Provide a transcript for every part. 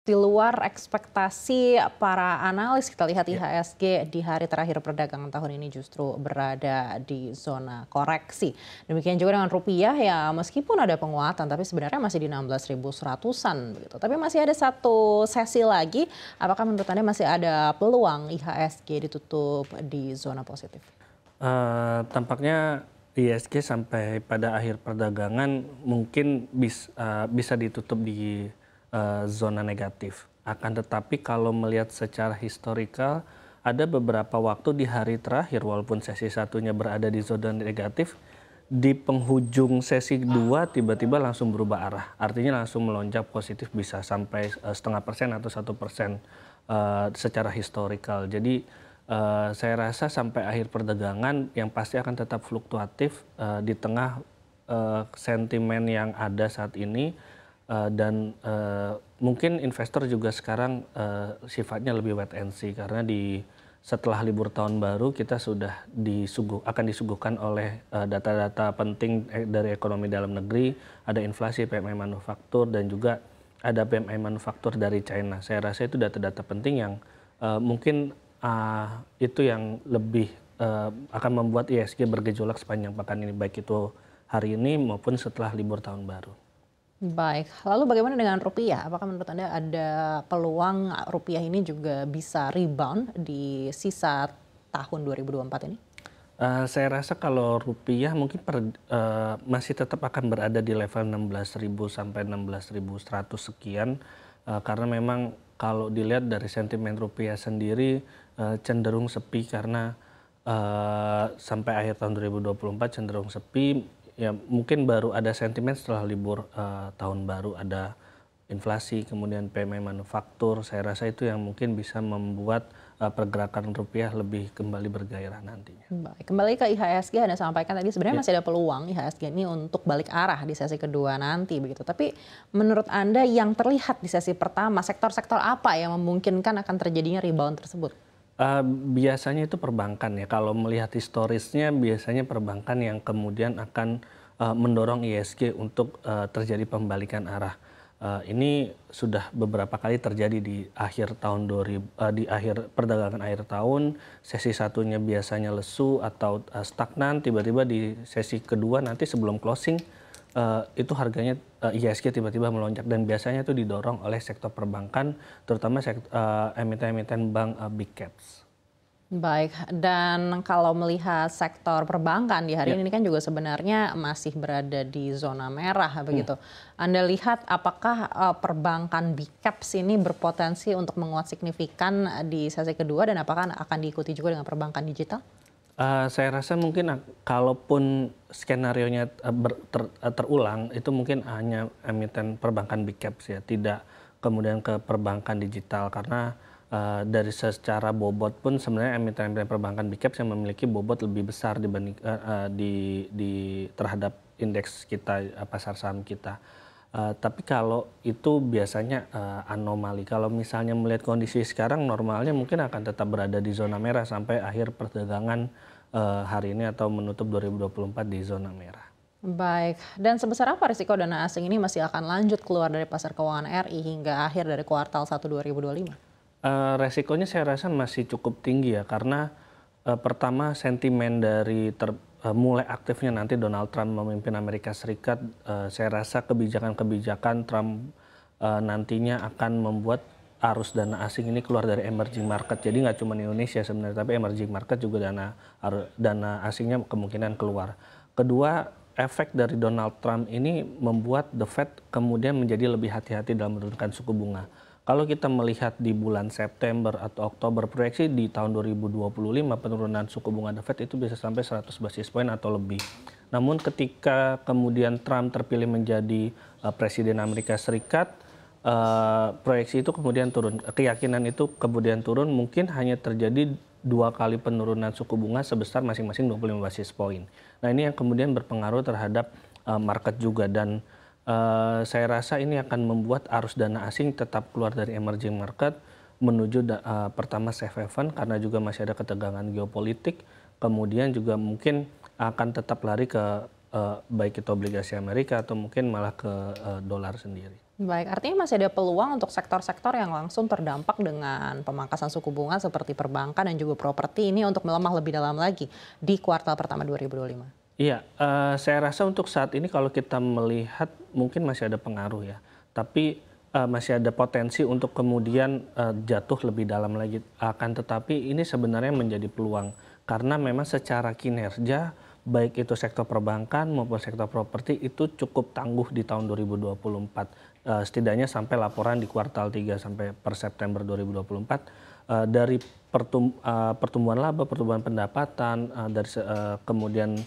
Di luar ekspektasi para analis, kita lihat Ya, IHSG di hari terakhir perdagangan tahun ini justru berada di zona koreksi. Demikian juga dengan rupiah ya, meskipun ada penguatan tapi sebenarnya masih di 16.100-an begitu. Tapi masih ada satu sesi lagi, apakah menurut Anda masih ada peluang IHSG ditutup di zona positif? tampaknya ISG sampai pada akhir perdagangan mungkin bisa ditutup di zona negatif. Akan tetapi kalau melihat secara historikal, ada beberapa waktu di hari terakhir walaupun sesi satunya berada di zona negatif, di penghujung sesi kedua tiba-tiba langsung berubah arah. Artinya langsung melonjak positif bisa sampai 0,5% atau 1% secara historikal. Jadi saya rasa sampai akhir perdagangan yang pasti akan tetap fluktuatif di tengah sentimen yang ada saat ini dan mungkin investor juga sekarang sifatnya lebih wait and see karena setelah libur tahun baru kita sudah akan disuguhkan oleh data-data penting dari ekonomi dalam negeri, ada inflasi PMI manufaktur dan juga ada PMI manufaktur dari China. Saya rasa itu data-data penting yang mungkin itu yang lebih akan membuat ISG bergejolak sepanjang pekan ini, baik itu hari ini maupun setelah libur tahun baru. Baik, lalu bagaimana dengan rupiah? Apakah menurut Anda ada peluang rupiah ini juga bisa rebound di sisa tahun 2024 ini? Saya rasa kalau rupiah mungkin masih tetap akan berada di level 16.000 sampai 16.100 sekian, karena memang kalau dilihat dari sentimen rupiah sendiri cenderung sepi karena sampai akhir tahun 2024 cenderung sepi. Ya mungkin baru ada sentimen setelah libur tahun baru, ada inflasi, kemudian PMI manufaktur. Saya rasa itu yang mungkin bisa membuat pergerakan rupiah lebih kembali bergairah nantinya. Baik, kembali ke IHSG, Anda sampaikan tadi sebenarnya Ya. masih ada peluang IHSG ini untuk balik arah di sesi kedua nanti begitu. Tapi menurut Anda yang terlihat di sesi pertama, sektor-sektor apa yang memungkinkan akan terjadinya rebound tersebut? Biasanya itu perbankan ya, kalau melihat historisnya biasanya perbankan yang kemudian akan mendorong ISG untuk terjadi pembalikan arah. Ini sudah beberapa kali terjadi di akhir tahun di akhir perdagangan akhir tahun, sesi satunya biasanya lesu atau stagnan, tiba-tiba di sesi kedua nanti sebelum closing itu harganya IHSG tiba-tiba melonjak dan biasanya itu didorong oleh sektor perbankan, terutama emiten-emiten bank big caps. Baik, dan kalau melihat sektor perbankan di hari Ya. ini kan juga sebenarnya masih berada di zona merah begitu. Anda lihat apakah perbankan big caps ini berpotensi untuk menguat signifikan di sesi kedua dan apakah akan diikuti juga dengan perbankan digital? Saya rasa mungkin kalaupun skenarionya terulang itu mungkin hanya emiten perbankan big caps ya, tidak kemudian ke perbankan digital karena dari secara bobot pun sebenarnya emiten-emiten perbankan big caps yang memiliki bobot lebih besar dibanding terhadap indeks kita, pasar saham kita. Tapi kalau itu biasanya anomali. Kalau misalnya melihat kondisi sekarang normalnya mungkin akan tetap berada di zona merah sampai akhir perdagangan hari ini atau menutup 2024 di zona merah. Baik, dan sebesar apa risiko dana asing ini masih akan lanjut keluar dari pasar keuangan RI hingga akhir dari kuartal 1 2025? Resikonya saya rasa masih cukup tinggi ya karena pertama sentimen dari mulai aktifnya nanti Donald Trump memimpin Amerika Serikat, saya rasa kebijakan-kebijakan Trump nantinya akan membuat arus dana asing ini keluar dari emerging market. Jadi nggak cuma Indonesia sebenarnya, tapi emerging market juga dana asingnya kemungkinan keluar. Kedua, efek dari Donald Trump ini membuat The Fed kemudian menjadi lebih hati-hati dalam menurunkan suku bunga. Kalau kita melihat di bulan September atau Oktober, proyeksi di tahun 2025 penurunan suku bunga The Fed itu bisa sampai 100 basis point atau lebih. Namun ketika kemudian Trump terpilih menjadi Presiden Amerika Serikat, proyeksi itu kemudian turun. Keyakinan itu kemudian turun, mungkin hanya terjadi 2 kali penurunan suku bunga sebesar masing-masing 25 basis point. Nah ini yang kemudian berpengaruh terhadap market juga dan saya rasa ini akan membuat arus dana asing tetap keluar dari emerging market menuju pertama safe haven karena juga masih ada ketegangan geopolitik, kemudian juga mungkin akan tetap lari ke baik itu obligasi Amerika atau mungkin malah ke dolar sendiri. Baik, artinya masih ada peluang untuk sektor-sektor yang langsung terdampak dengan pemangkasan suku bunga seperti perbankan dan juga properti ini untuk melemah lebih dalam lagi di kuartal pertama 2025. Iya, saya rasa untuk saat ini kalau kita melihat mungkin masih ada pengaruh ya, tapi masih ada potensi untuk kemudian jatuh lebih dalam lagi. Akan tetapi ini sebenarnya menjadi peluang karena memang secara kinerja baik itu sektor perbankan maupun sektor properti itu cukup tangguh di tahun 2024. Setidaknya sampai laporan di kuartal 3 sampai per September 2024 dari pertumbuhan laba, pertumbuhan pendapatan, kemudian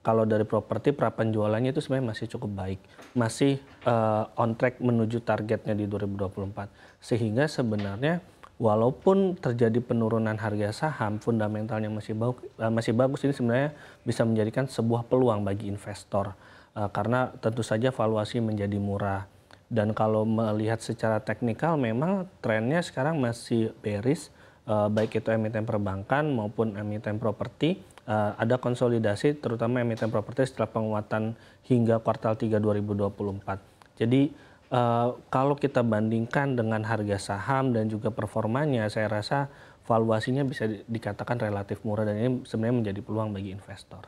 kalau dari properti prapenjualannya itu sebenarnya masih cukup baik, masih on track menuju targetnya di 2024. Sehingga sebenarnya walaupun terjadi penurunan harga saham, fundamentalnya masih bagus, ini sebenarnya bisa menjadikan sebuah peluang bagi investor karena tentu saja valuasi menjadi murah. Dan kalau melihat secara teknikal memang trennya sekarang masih bearish, baik itu emiten perbankan maupun emiten properti. Ada konsolidasi terutama emiten properti setelah penguatan hingga kuartal 3 2024. Jadi kalau kita bandingkan dengan harga saham dan juga performanya, saya rasa valuasinya bisa dikatakan relatif murah dan ini sebenarnya menjadi peluang bagi investor.